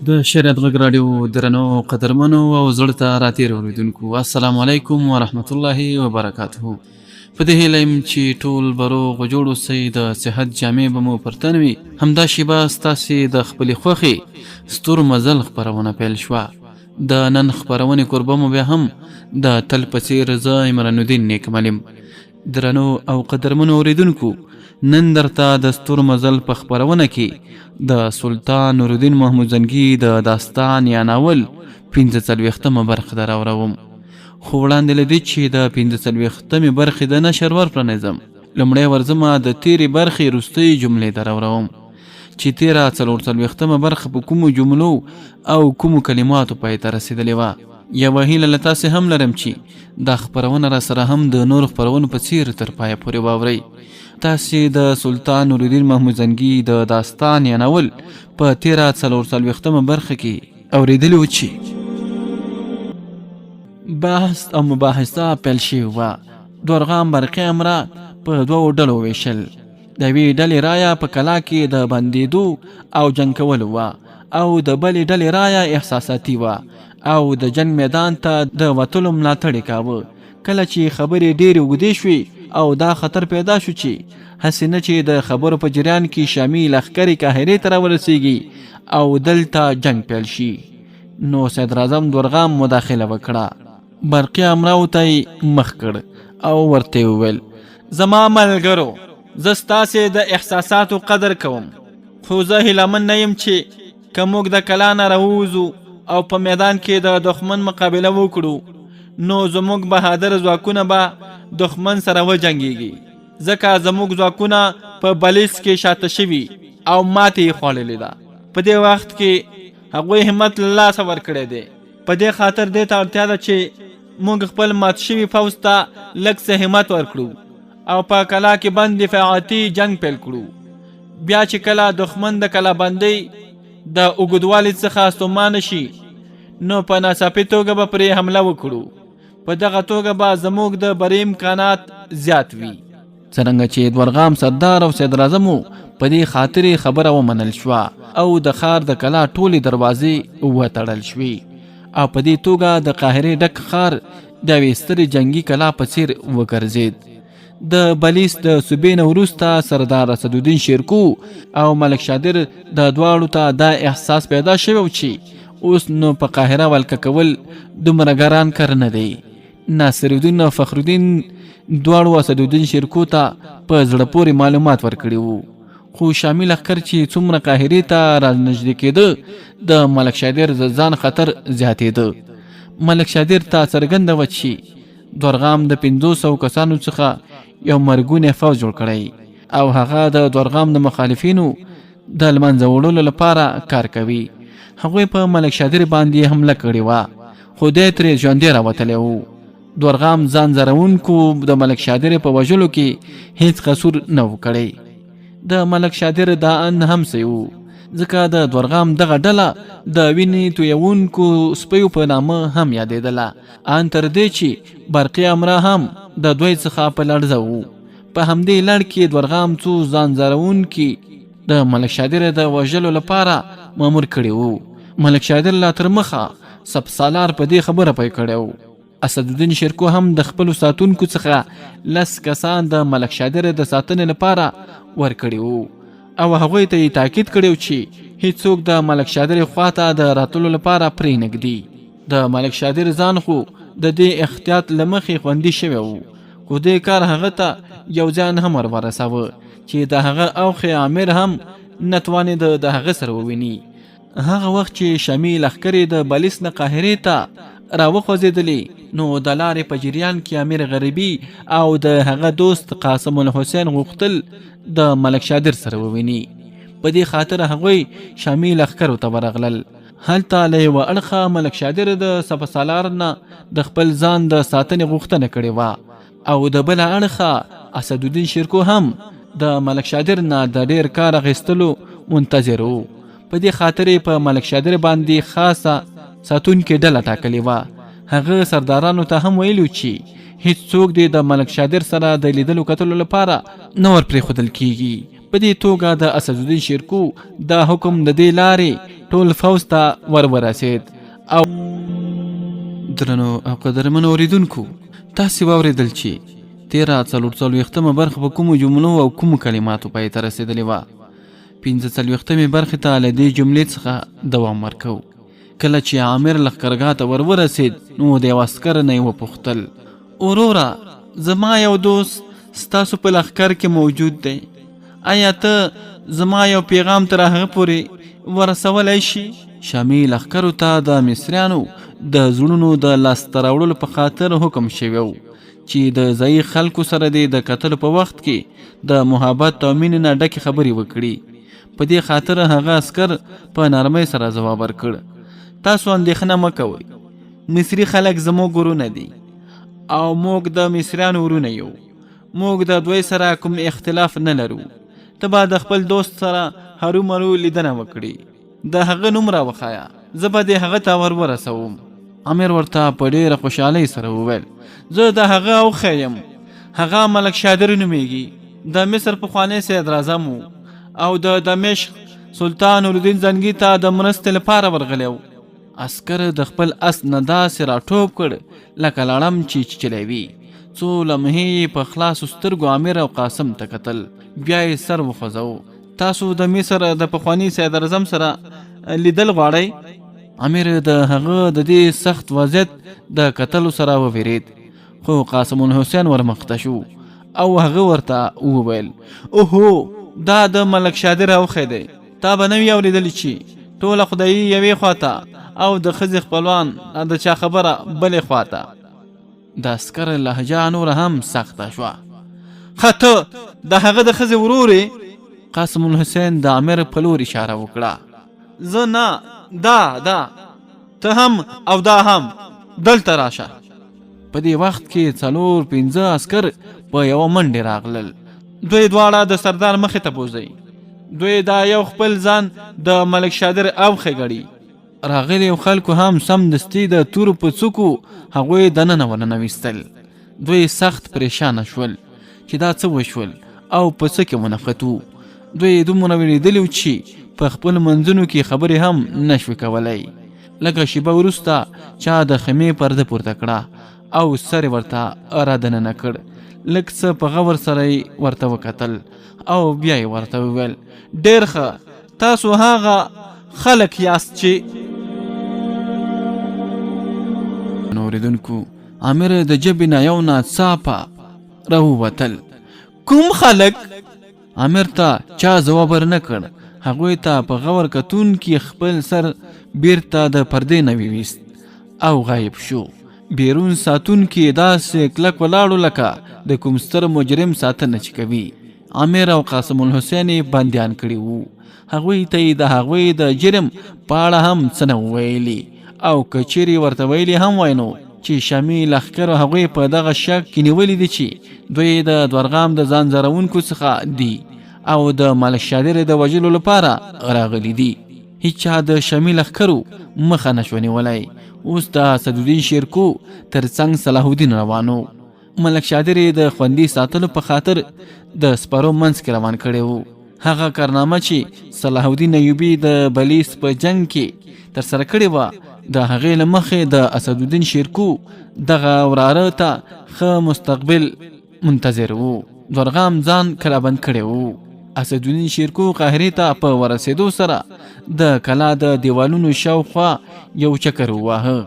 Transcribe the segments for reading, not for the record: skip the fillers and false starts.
د شریعت غږ راډیو درنو قدرمنو او زړه ته راتېر اورېدونکو، السلام علیکم ورحمت الله وبرکاته. په دې هیله یم چې ټول به روغ و جوړ اوسئ، د صحت جامې به مو پر تن وي. همدا شیبه ستاسې د خپلې خوښې ستور مزل خپرونه پیل شوه. د نن خپرونې کوربه مو بیا هم د تل په څېر زه عمران الدین نیکمل یم. درنو او قدرمنو اورېدونکو، نن درته د ستور مزل په خپرونه کې د سلطان نورالدین محمود زنګي د داستان یا ناول 45مه برخه در اورم. خو وړاندې له دې چې د 45مې برخې د نشر ورپرانیزم، لومړی ورځمه د تیرې برخې وروستۍ جملې در اورم چې تیره 44مه برخه په کومو جملو او کومو کلماتو پای ته رسېدلې وه. یوه هیله له تاسې هم لرم چې دا خپرونه را سره هم د نورو خپرونو په څیر تر پایه پورې واورئ. تاسې د سلطان نورالدین محمود زنګي د داستان یا ناول په تیره 44مه برخه کې اورېدلي وو چې بحث او مباحثه پیل شوې وه. دورغام برقي امرات په دوو ډلو ویشل. د یوې ډلې رایه په کلا کې د بندېدو او جنګ کولو وه، او د بلې ډلې رایه احساساتي وه او د جنګ میدان ته د وتلو ملاتړ یې کاوه. کله چې خبرې ډېرې اوږدې شوې او دا خطر پیدا شو چې هسې نه چې د خبرو په جریان کې شامي لښکرې قاهرې ته راورسېږي او دلته جنګ پیل شي، نو صدراعظم دورغام مداخله وکړه. برقي امراو ته یې مخ کړ او ورته وویل: زما ملګرو، زه ستاسې د احساساتو قدر کوم، خو زه هیلهمن نه یم چې که موږ د کلا نه راووځو او په میدان کې د دښمن مقابله وکړو، نو زموږ بهادر ځواکونه به دښمن سره وجنګېږي، ځکه زموږ ځواکونه په بلیس کې شاته شوي او ماتې یې خوړلې ده. په دې وخت کې هغوی همت له لاسه ورکړی دی. په دې خاطر دې ته اړتیا ده چې موږ خپل مات شوي پوځ ته لږ څه همت ورکړو او په کلا کې بند دفاعاتي جنګ پیل کړو. بیا چې کله دښمن د کلا بندۍ د اوږدوالي څخه ستومانه شي، نو په ناڅاپي توګه به پرې حمله وکړو. په دغه توګه به زموږ د بري امکانات زیات وي. څرنګه چې دورغام سردار او صدراعظم په دې خاطرې خبره ومنل شوه او د ښار د کلا ټولې دروازې وتړل شوې، او په دې توګه د قاهرې ډک ښار د یوې سترې جنګي کلا په څېر وګرځېد. د بلیس د صوبې نه وروسته سردار اسدالدین شیرکو او ملک شادر د دواړو ته دا احساس پیدا شوی و چې اوس نو په قاهره ولکه کول دومره ګران کار نه دی. ناصرالدین او فخرالدین دواړو اسدالدین شیرکو ته په زړه پورې معلومات ورکړي وو، خو شامي لښکر چې څومره قاهرې ته رانږدې کېده، د ملک شادر د ځان خطر زیاتېده. ملک شادر ته څرګنده وه چې دورغام د 500 کسانو څخه یو مرګونی فوج جوړ کړی او هغه د دورغام د مخالفینو د لمنځه وړلو لپاره کار کوي. هغوی په ملک شادر باندې حمله کړې وه، خو دی ترې ژوندی راوتلی و. دورغام ځان زرونکو د ملک شادر په وژلو کې هیڅ قصور نه و کړی. د ملک شادر دا ان هم صحیح و، ځکه د دورغام دغه ډله د وینې تویونکو سپیو په نامه هم یادېدله، ان تر دې چې برقي امرا هم د دوی څخه په لړزه و. په همدې لړ کې دورغام څو ځان زرونکي د ملک شادر د وژلو لپاره مامور کړي وو. ملک شادر لا تر مخه سپسالار په دې خبره پوه کړی و. اسدالدین شیرکو هم د خپلو ساتونکو څخه 10 کسان د ملک شادر د ساتنې لپاره ورکړي وو، او هغوی ته یې تاکید کړی چې هیڅوک د ملک شادر خواته د راتلو لپاره پرې نږدي. د ملک شادر ځان خو د دې احتیاط له مخې خوندي شوی و، خو دې کار هغه ته یو ځان هم ورساوه چې د هغه اوخې عامر هم نتوانېده د هغه سره وویني. هغه وخت چې شامي لښکرې د بلیس نه قاهرې ته راوخوځېدلې، نو د لارې په جریان کې امیر غریبي او د هغه دوست قاسم الحسین غوښتل د ملک شادر سره وویني. په دې خاطر هغوی شامي لښکرو ته ورغلل. هلته له یوه اړخه ملک شادر د سپسالار نه د خپل ځان د ساتنې غوښتنه کړې وه، او د بله اړخه اسدالدین شیرکو هم د ملک شادر نه د ډیر کار اخیستلو منتظر و. په دې خاطر په ملک شادر باندې خاصه ساتونکې ډله ټاکلې وه. هغه سردارانو ته هم ویلو چې هیڅ څوک دې د ملک شادر سره د لیدلو کتلو لپاره نه ور پرېښودل کیږي. په دې توګه د اسدالدین شیرکو دا حکم د دې لارې ټول فوز ته ورسید. او درنو او قدرمنو اوریدونکو، تاسې واورېدل چې 13 برخه په کومو جملو او کومو کلماتو پای ته رسېدلې وه. 45 برخې ته له دې جملې څخه دوام ورکوو. کله چې عامر لښکرګاه ته ورسېد نو د یو عسکر نه یې وپوښتل: وروره، زما یو دوست ستاسو په لښکر کې موجود دی، آیا ته زما یو پیغام تر هغه پورې ورسولی شي؟ شامي لښکرو ته د مصریانو د زړونو د لاسته راوړلو په خاطر حکم شوی و چې د ځایي خلکو سره د کتلو په وخت کې د محبت او مینې نه ډکې خبرې وکړي. په دې خاطر هغه عسکر په نرمۍ سره ځواب ورکړ: تاسو اندېښنه مه کوئ، مصري خلک زموږ ورونه دي او موږ د مصریانو ورونه یو. موږ د دوی سره کوم اختلاف نه لرو. ته به د خپل دوست سره هرومرو لیدنه وکړي، د هغه نوم راوښایه، زه به د هغه ته ورسوم. امیر ورته په ډېره خوشحالۍ سره وویل: زه د هغه اوښی یم. هغه ملک شادر نومیږي، د مصر پخوانی صدراعظم و او د دمشق سلطان نورالدین زنګي ته د مرستې لپاره ورغلی و. عسکر د خپل اس نه داسې راټوپ کړ لکه لړم چې چیچلی. څو لمحې په خلاصو سترګو امیر او قاسم ته کتل، بیا یې سر وخوځو: تاسو د مصر د پخواني صدراعظم سره لیدل غواړئ؟ امیر د هغه د دې سخت وضعیت د کتلو سره وویرید، خو قاسم الحسین ورمخته شو او هغه ورته وویل: اوهو، دا د ملک شادر اوښی دی. تا به نه وي اورېدلي چې ټوله خدایي یوې خواته او د ښځې خپلوان د چا خبره بلې خواته. د عسکر لهجه نور هم سخته شوه. ښه، ته د هغه د ښځې ورورې؟ قاسم الحسین د امیر په لور اشاره وکړه. زه نه، دا ته هم او دا هم دلته راشه. په دې وخت کې 4-5 عسکر په یوه منډې راغلل. دوی دواړه د سردار مخې ته بوځئ. دوی دا یو خپل ځان د ملک شادر اوښی ګڼي. راغلي خلکو هم سمدستي د تورو په څوکو هغوی دننه ورننویستل. دوی سخت پریشانه شول چې دا څه وشول او په څه کې منقطو. دوی دومره ویریدلي و چې په خپل منځونو کې خبرې هم نشوي کولی. لږه شیبه وروسته چا د خیمې پرده پورته کړه او سر ورته را دننه کړ. لږ څه په غور سره ورته وکتل او بیا یې ورته وویل: ډېر ښه، تاسو هغه خلک یاست چې… اوریدونکو، امیر د ژبې نه یو ناڅاپه راووتل: کوم خلک؟ امیر ته چا ځواب ورنه کړ. هغوی ته په غور کتون کې خپل سر بیرته د پردې نه ویویست او غایب شو. بیرون ساتون کې داسې کلک ولاړو لکه د کوم ستر مجرم ساتنه چې کوي. امیر او قاسم الحسین بندیان کړي وو. هغوی ته د هغوی د جرم په اړه هم څه نه ویلي او که چیرې ورته ویلي هم وای نو چې شامي لښکرو هغوی په دغه شک کې نیولي دي چې دوی د دورغام د ځان زرونکو څخه دي او د ملک شادر د وژلو لپاره راغلي دي. هیچا د شامي لښکرو مخه نشو نیولی. اوس د اسدالدین شیرکو ترڅنګ صلاح الدین روانو. ملک شادر د خوندي ساتلو په خاطر د سپرو منځ کې روان کړی وو. هغه کارنامه چې صلاح الدین ایوبي د بلیس په جنگ کې ترسره کړې وه، د هغې له مخې د اسدالدین شیرکو دغه وراره ته ښه مستقبل منتظر وو. دورغام ځان کلابند کړی وو. اسدالدین شیرکو قاهرې ته په ورسېدو سره د کلا د دیوالونو شاوخوا یو چکر وواهه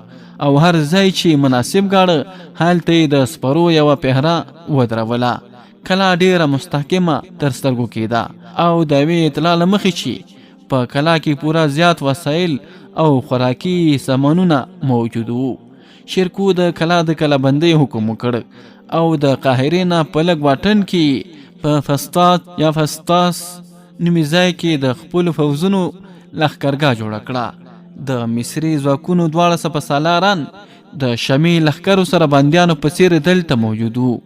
او هر ځای چې مناسب ګاڼه هلته یې د سپرو یوه پهره ودروله. کلا ډیره مستحکمه تر سترګو کېده او د یوې اطلاع له مخې چې په کلا کې پوره زیات وسایل او خوراکي سامانونه موجود وو. شیرکو د کلا د کلابندۍ حکم وکړ او د قاهرې نه په لږ واټن کې په فسطاس نومي ځای کې د خپلو فوزونو لښکرګاه جوړه کړه. د مصري ځواکونو دواړه سپهسالاران د شامي لښکرو سره بندیانو په څېر دلته موجود وو.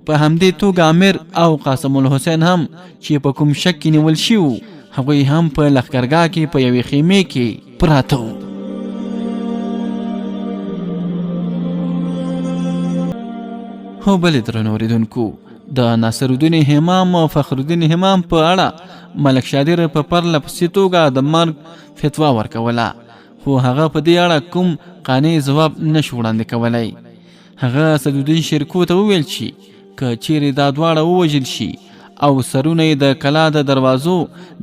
په همدې توګه امیر او قاسم الحسین هم چې په کوم شک کې نیول شوي، هغوی هم په لښکرګاه کې په یوې خیمې کې پراته وو. هو بلې درنو اوریدونکو، د ناصرالدین همام او فخرالدین همام په اړه ملک شادر په پرله پسې توګه د مرګ فتوا ورکوله، خو هغه په دې اړه کوم قانع ځواب نشو وړاندې کولی. هغه اسدالدین شیرکو ته وویل چې که چیرې دا دواړه ووژل شي او سرونه یې د کلا د دروازو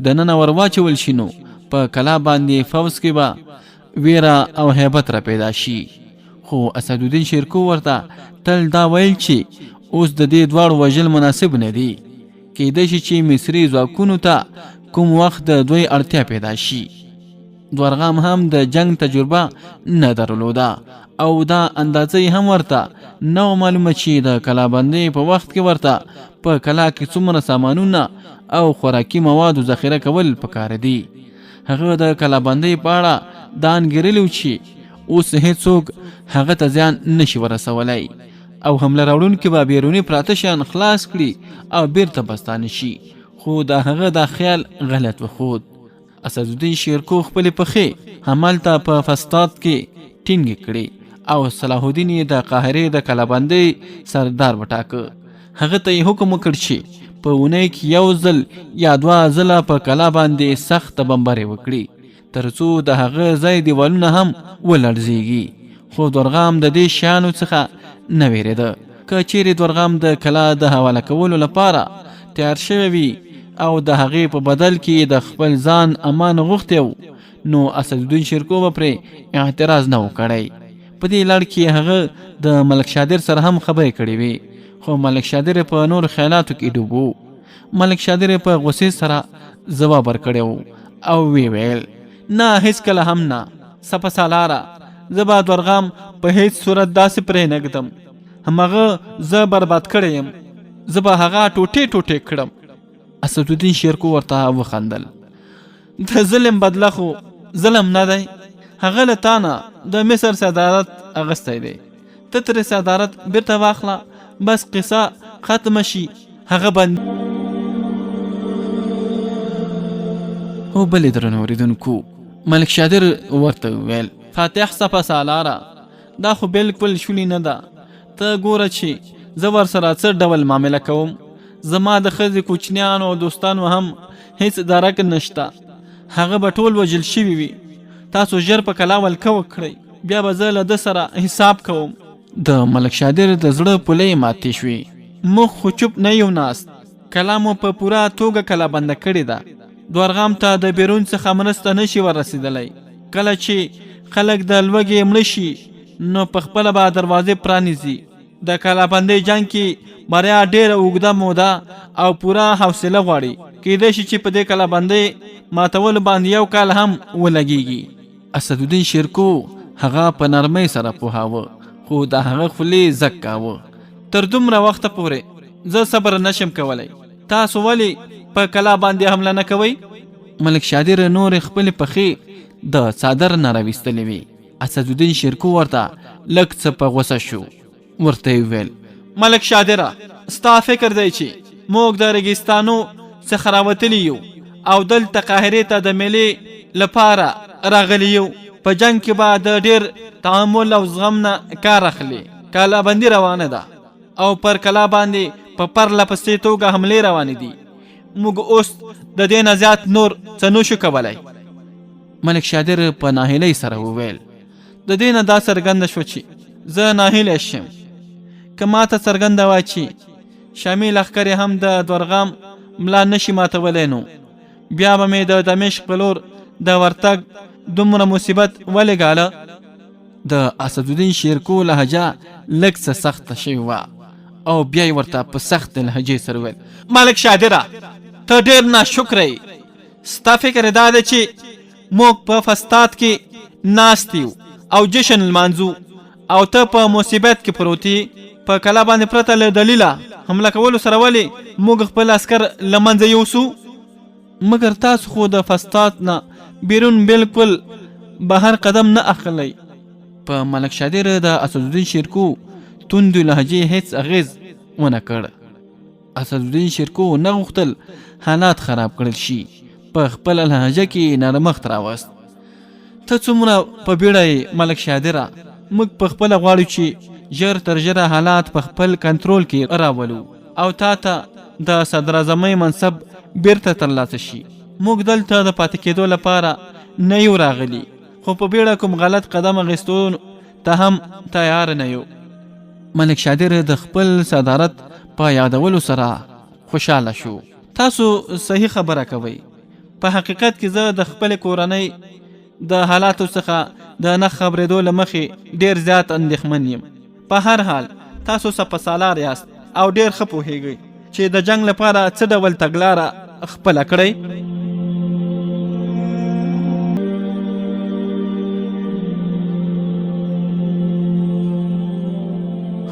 دننه ور واچول شي نو په کلا باندې فوز کې به ویره او هیبت را پیدا شي. خو اسدالدین شیرکو ورته تل دا ویل چې اوس د دې دواړو وژل مناسب نه دي، کیدای شي چې مصري ځواکونو ته کوم وخت د دوی اړتیا پیدا شي. دورغام هم د جنگ تجربه نه درلوده او دا اندازه هم ورته نو معلومه چې د کلابندۍ په وخت کې ورته په کلا کې څومره سامانونه او خوراکي موادو ذخیره کول پکار دي. هغه د کلابندۍ په اړه دا انګیرلي و چې اوس هیڅوک هغه ته زیان نشي ورسولی او حمله راوړونکي به بیروني پراته شیان خلاص کړي او بیرته بستانه شي. خو د هغه دا خیال غلط وخود. اسدالدین شیرکو خپلې پښې همالته په فسطاط کې ټینګې کړې او صلاح الدین یې د قاهرې د کلابندۍ سردار وټاکه. هغه ته یې حکم وکړ چې په اونۍ کې یو ځل یا دوه ځله په کلا باندې سخته بمبارۍ وکړي تر څو د هغه ځای دیوالونه هم ولړزیږي. خو دورغام د دې شیانو څخه نه ویرېده. که چیرې دورغام د کلا د حواله کولو لپاره تیار شوی وي او د هغې په بدل کې د خپل ځان امان غوښتی و نو اسدالدین شیرکو به پرې اعتراض نه و کړی. په دې لړ کې هغه د ملک شادر سره هم خبرې کړې وې، خو ملک شادر په نور خیالاتو کې ډوب و. ملک شادر په غصې سره ځواب ورکړی و او وی ویل نه هیڅکله هم نه، سپه سالاره زه به دورغام په هیڅ صورت داسې پرې نه ږدم. همغه زه برباد کړی یم، زه به هغه ټوټې ټوټې کړم. اسدالدین شیرکو ورته وخندل. د ظلم بدله خو ظلم نه دی، هغه له تانه د مصر صدارت اغستی دی، ته ترې صدارت بیرته واخله، بس قصه ختمه شي. هغه بند هو بلې درنو اوریدونکو، ملک شادر ورته وویل فاتح سپه سالاره دا خو بالکل شولي نه ده. ته ګوره چې زه ورسره څه ډول معامله کوم. زما د ښځې کوچنیانو او دوستانو هم هیڅ درک نشته، هغه به ټول وژل شوي وي. تاسو ژر په کلا ولکه وکړئ، بیا به زه له ده سره حساب کوم. د ملک شادر د زړه پولې ماتې شوې. موږ خو چوپ نه یو ناست، کلا مو په پوره توګه کلا بنده کړې ده. دورغام ته د بیرون څخه مرسته نشي ورسېدلی. کله چې خلک د لوږې مړه شي نو په خپله به دروازې پرانیزي. د کلابندۍ جنگ کې بریا ډیره اوږده موده او پوره حوصله غواړي. کیدای شي چې په دې کلابندۍ ماتولو باندې یو کال هم ولګیږي. اسدالدین شیرکو هغه په نرمۍ سره پوهاوه، خو د هغه خولې زک کاوه. تر دومره وخته پورې زه صبر نشم کولی، تاسو ولې په کلا باندې حمله نه کوئ؟ ملک شادر نور خپل پښې د څادر نه راویستلې وې. اسدالدین شیرکو ورته لږ څه په غوسه شو. ورته ویل ملک شادره ستا فکر دی چې موږ د ریګستانو څخه راوتلي یو او دلته قاهرې ته د میلې لپاره راغلي یو. په جنگ کې به د ډیر تعامل او زغم نه کار اخلي. کلا بندي روانه ده او پر کلا باندې په پرله پسې توګه حملې روانې دي. موږ اوس د دې نه زیات نور څه نشو کولی. ملک شادر په ناهیلۍ سره وویل د دې نه دا څرګنده شوه چې زه ناهیلی شم. که ماته څرګنده وای چې شامي لښکر هم د دورغام ملا نشي ماتولی نو بیا به مې د دمشق په لور د ورتګ دومره مصیبت ولګاله. د اسدالدین شیرکو لهجه لږ څه سخته شوې وه او بیا یې ورته په سخت لهجې سره وویل ملک شادره ته ډېر ناشکره یې. ستا فکر دا دی چې موږ په فسطاط کې ناست یو او جشن لمانځو او ته په مصیبت کې پروت یې. په کلا باندې پرته له دلیله حمله کولو سره ولې موږ خپل عسکر له منځه یوسو؟ مګر تاسو خو د فسطاط نه بیرون بالکل بهر قدم نه اخلی. په ملک شادر د اسدالدین شیرکو توندو لهجې هیڅ اغیز ونه کړ. اسدالدین شیرکو نه غوښتل حالات خراب کړل شي، په خپل لهجه کې نرمښت راوست. ته څومره په بیړه ملک شادره، موږ په خپل غواړو چې ژر تر ژره حالات په خپل کنټرول کې راولو او تا ته د صدراعظمۍ منصب بیرته ترلاسه شي. موږ دلته د پاتې کېدو لپاره نه یو راغلي، خو په بیړه کوم غلط قدم اخیستو ته هم تیار نه یو. ملک شادر د خپل صدارت په یادولو سره خوشحاله شو. تاسو صحیح خبره کوئ. په حقیقت کې زه د خپل کورنۍ د حالاتو څخه د نه خبرېدو له مخې ډیر زیات اندېښمن یم. په هر حال تاسو سپهسالار یاست او ډیر ښه پوهیږئ چې د جنگ لپاره څه ډول تګلاره خپله کړئ.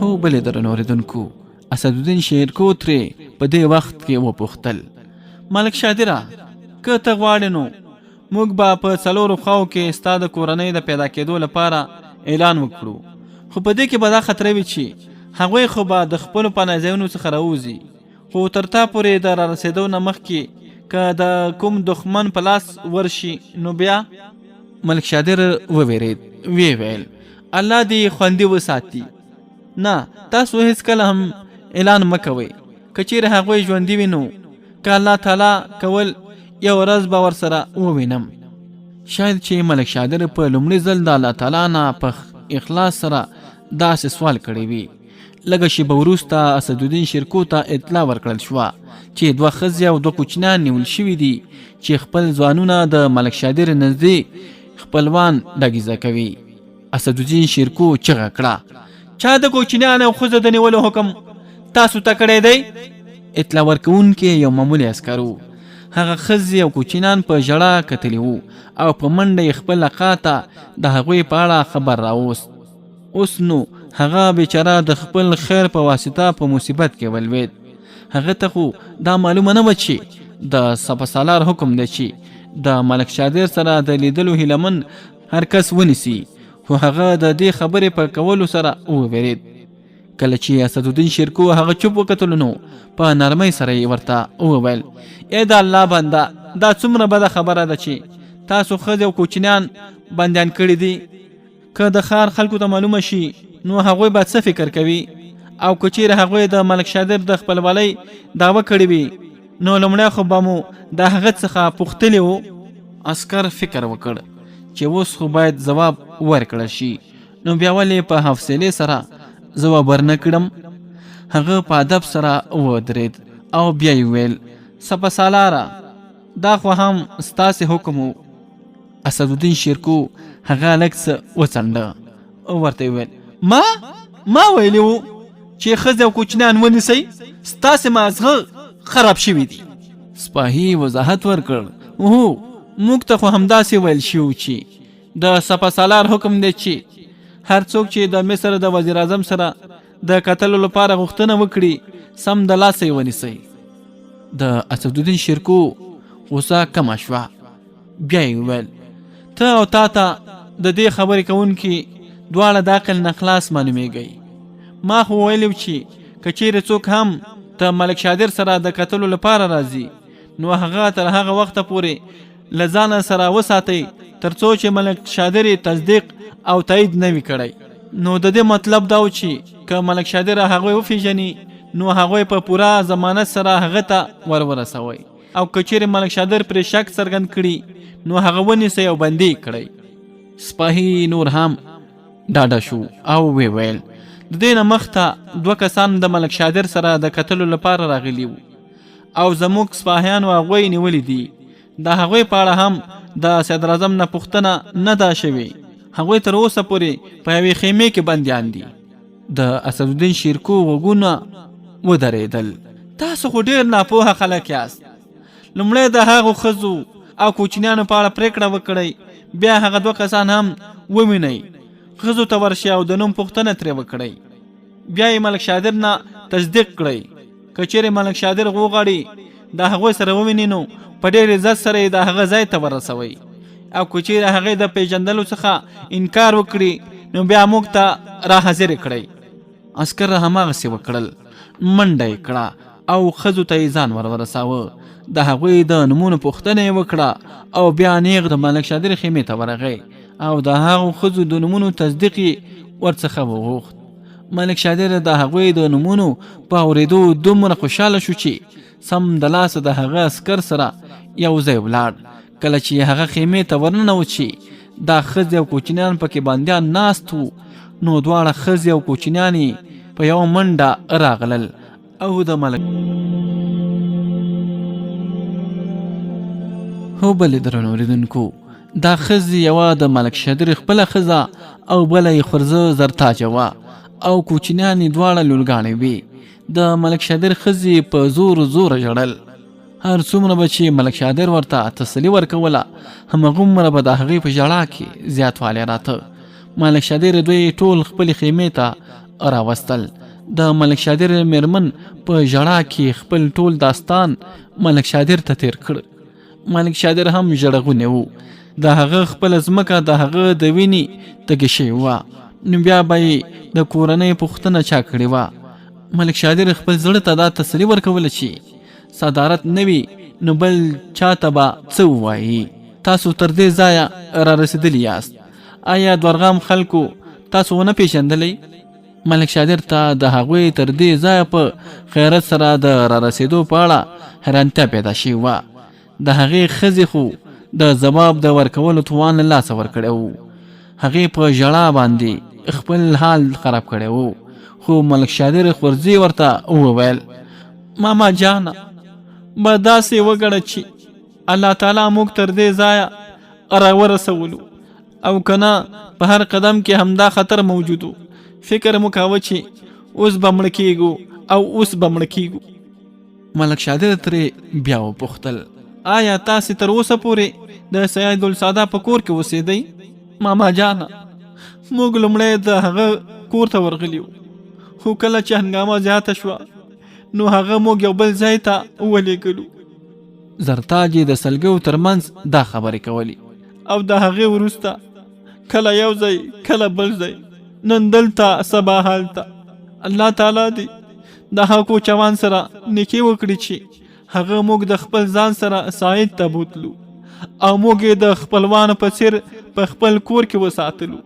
هو بلې درنو اوریدونکو، اسدالدین شیرکو ترې په دې وخت کې وپوښتل: ملک شادره، که ته غواړې نو موږ به په 4 خواو کې ستا د کورنۍ د پیدا کېدو لپاره اعلان وکړو، خو په دې کې به دا خطر وي چې هغوی خو به د خپلو پناه ځایونو څخه راوځي، خو تر تا پورې د رارسېدو نه مخکې که د کوم دښمن په لاس ورشي نو بیا. ملک شادر وویرید، وی ویل: الله دې خوندي وساتي. نه، تاسو هیڅکله هم اعلان مکوئ. که چیرې هغوی ژوندي وي نو که الله تعالی کول یو ورځ به ورسره ووینم. شاید چې ملک شادر په لومړي ځل د الله تعالی نه په اخلاص سره داسې سوال کړی وي. لږه شیبه وروسته اسدالدین شیرکو ته اطلاع ورکړل شوه چې 2 ښځې او 2 کوچنیان نیول شوي دي چې خپل ځوانونه د ملک شادر نږدې خپلوان ډاګیزه کوي. اسدالدین شیرکو چغه کړه: چا د کوچنیان او ښځو د نیولو حکم تاسو ته کړی دی؟ اطلاع ورکوونکی یو معمولي عسکر و. هغه ښځې او کوچنیان په ژړا کتلي وو او په منډه یې خپل اقا ته د هغوی په اړه خبر راوست. اوس نو هغه بیچاره د خپل خیر په واسطه په مصیبت کې ولوید. هغه ته خو دا معلومه نه وه چې د سپهسالار حکم دی چې د ملک شادر سره د لیدلو هیلهمن هر کس ونیسي، خو هغه د دې خبرې په کولو سره وویرید. کله چې اسدالدین شیرکو هغه چوپ وکتلو نو په نرمۍ سره یې ورته وویل: ای د الله بنده، دا څومره بده خبره ده چې تاسو ښځې او کوچنیان بندیان کړي دي. که د ښار خلکو ته معلومه شي نو هغوی به څه فکر کوي؟ او که چیرې هغوی د ملک شادر د خپلوالۍ دعوه کړې وي نو لومړی خو به مو د هغه څخه پوښتلي وو. عسکر فکر وکړ چې اوس خو باید ځواب ورکړل شي، نو بیا ولې په حوصلې سره ځواب ورنه کړم؟ هغه په ادب سره ودرېد او بیا یې ویل: سپهسالاره، دا خو هم ستاسې حکم و. اسدالدین شیرکو هغه لږ څه وڅنډه او ورته یې ویل: ما ویلي وو چې ښځې او کوچنیان ونیسئ، ستاسې مازغه خراب شوي دي. سپاهي وضاحت ورکړ: هو، موږ ته خو همداسې ویل شوي چې د سپهسالار حکم دی چې هر څوک چې د مصر د وزیر اعظم سره د کتلو لپاره غوښتنه وکړي سم د لاسه یې ونیسئ. د اسدالدین شیرکو غوسه کمه شوه. بیا یې وویل: ته او تا ته د دې خبرې کوونکي دواړه د عقل نه خلاص معلومیږئ. ما خو ویلي چې که چیرې څوک هم د ملک شادر سره د کتلو لپاره راځي نو هغه تر هغه وخته پورې له ځانه سره وساتئ تر څو چې ملک شادر تصدیق او تایید نه وي کړی. نو د دې مطلب دا و چې که ملک شادر هغوی وپېژني نو هغوی په پوره ضمانت سره هغه ته ورسوئ، او که چیرې ملک شادر پرې شک څرګند کړي نو هغه ونیسئ او بندي کړئ. سپاهي نور هم ډاډه شو او وی ویل: د دې نه مخته 2 کسان د ملک شادر سره د کتلو لپاره راغلي وو او زموږ سپاهیانو هغوی نیولي دي. د هغوی په اړه هم د صدراعظم نه پوښتنه نه ده شوې. هغوی تر اوسه پورې په یوې خیمې کې بندیان دي. د اسدالدین شیرکو غوږونه ودرېدل. تاسو خو ډېر ناپوهه خلک یاست. لومړی د هغو ښځو او کوچنیانو په اړه پرېکړه وکړئ، بیا هغه 2 کسان هم ووینئ، ښځو ته ورشئ او د نوم پوښتنه ترې وکړئ، بیا یې ملک شادر نه تصدیق کړئ. که چیرې ملک شادر وغواړي د هغوی سره وویني نو په ډېر عزت سره یې د هغه ځای ته ورسوئ، او که چیرې هغې د پیژندلو څخه انکار وکړي نو بیا موږ ته را حاضر کړئ. عسکر هماغسې وکړل، منډه یې کړه او ښځو ته یې ځان ورساوه. د هغوی د نومونو پوښتنه یې وکړه او بیا نیغ د ملک شادر خیمې ته ورغی او د هغو ښځو د نومونو تصدیق یې ورڅخه وغوښت. ملک شادر د هغوی د نومونو په اورېدو دومره خوشحاله شو چې سم د لاسه د هغه عسکر سره یو ځای ولاړ. کله چې هغه خیمې ته ورننوت چې دا ښځې او کوچنیان پکې بندیان ناست وو، نو دواړه ښځې او کوچنیان په یو منډه راغلل او د ملک هو بلې درنو اوریدونکو، دا ښځې یوه د ملک شادر خپله ښځه او بله یې خورزه زرتاجه وه او کوچنیان یې دواړه لورګاڼې وې. د ملک شادر ښځې په زور زوره ژړل. هر څومره به چې ملک شادر ورته تسلي ورکوله، همغومره به د هغې په ژړا کې زیاتوالی راته. ملک شادر دوی ټول خپلې خیمې ته راوستل. د ملک شادر میرمن په ژړا کې خپل ټول داستان ملک شادر ته تیر کړ. ملک شادر هم ژړغونی و. د هغه خپله ځمکه د هغه د وینې تږې شوې وه، نو بیا به یې د کورنۍ پوښتنه چا کړې وه. ملک شادر خپل زړه ته دا تسلي ورکوله چې صدارت نه وي نو بل چاته به څه ووایي. تاسو تر دې ځایه را رسېدلي یاست، آیا دورغام خلکو تاسو ونه پیژندلی؟ ملک شادر ته د هغوی تر دې ځایه په خیرت سره د را رسېدو په اړه حیرانتیا پیدا شوې وه. د هغې ښځې خو د ځواب د ورکولو توان له لاسه ورکړی و. هغې په ژړا باندې خپل حال خراب کړی و. خو ملک شادر خورزي ورته وویل، ماما جانه، به داسې وګڼه چې الله تعالی موږ تر دې ځایه راورسولو، او کنه په هر قدم کې همدا خطر موجودو. فکر مو کاوه چې اوس به مړه کېږو او اوس به مړه کېږو. ملک شادر ترې بیا وپوښتل، آیا تاسې تر اوسه پورې د سید الساده په کور کې اوسېدئ؟ ماما جانه، موږ لومړی د هغه کور ته ورغلي وو، خو کله چې هنګامه زیاته شوه نو هغه موږ یو بل ځای ته ولېږلو. زرتاج د سلګیو ترمنځ دا خبرې کولی او د هغې وروسته کله یو ځای کله بل ځای، نن دلته سبا هلته. الله تعالی دې د هغه کوچوان سره نیکي وکړي چې هغه موږ د خپل ځان سره ساعد ته بوتلو او موږ یې د خپلوانو په څیر په خپل کور کې وساتلو.